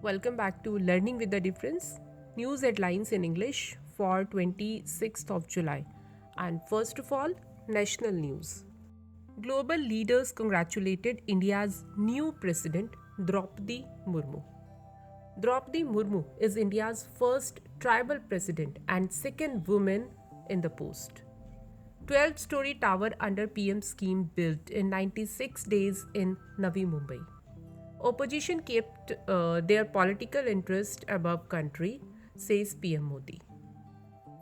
Welcome back to Learning with the Difference, news headlines in English for 26th of July. And first of all, national news. Global leaders congratulated India's new president, Droupadi Murmu. Droupadi Murmu is India's first tribal president and second woman in the post. 12-story tower under PM scheme built in 96 days in Navi, Mumbai. Opposition kept their political interest above country, says PM Modi.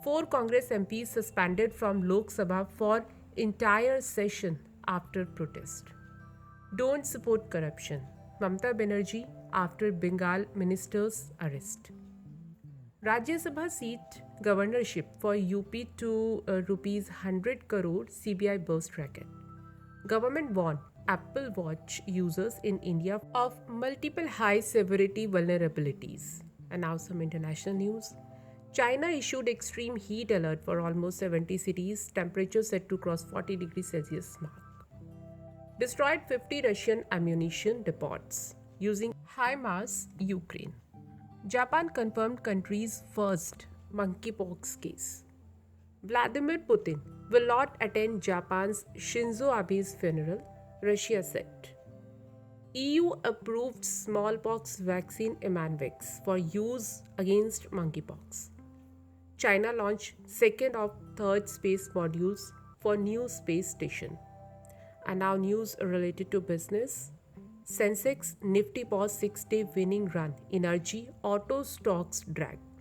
4 Congress MPs suspended from Lok Sabha for entire session after protest. Don't support corruption. Mamata Banerjee after Bengal minister's arrest. Rajya Sabha seat governorship for UP to rupees 100 crore CBI burst racket. Government warned Apple Watch users in India of multiple high severity vulnerabilities. And now some international news. China issued extreme heat alert for almost 70 cities, temperature set to cross 40 degrees Celsius mark. Destroyed 50 Russian ammunition depots using HIMARS Ukraine. Japan confirmed country's first Monkeypox case. Vladimir Putin will not attend Japan's Shinzo Abe's funeral, Russia said. EU approved smallpox vaccine Imanvex for use against monkeypox. China launched second of third space modules for new space station. And now news related to business. Sensex Nifty paused 6-day winning run. Energy, auto stocks dragged.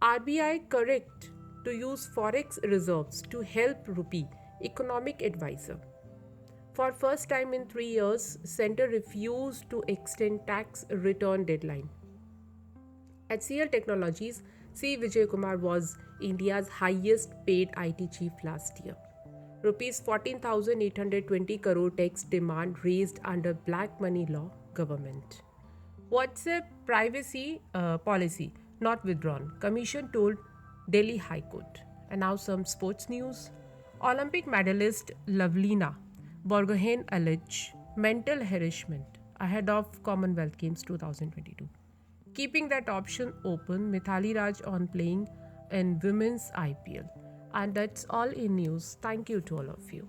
RBI correct to use Forex reserves to help Rupee, economic advisor. For first time in 3 years, Centre refused to extend tax return deadline. HCL Technologies, C. Vijayakumar was India's highest paid IT chief last year. Rupees 14,820 crore tax demand raised under black money law, government. WhatsApp privacy policy not withdrawn, Commission told Delhi High Court. And now some sports news. Olympic medalist Lovlina, Borgohain allege mental harassment ahead of Commonwealth Games 2022. Keeping that option open, Mithali Raj on playing in women's IPL. And that's all in news. Thank you to all of you.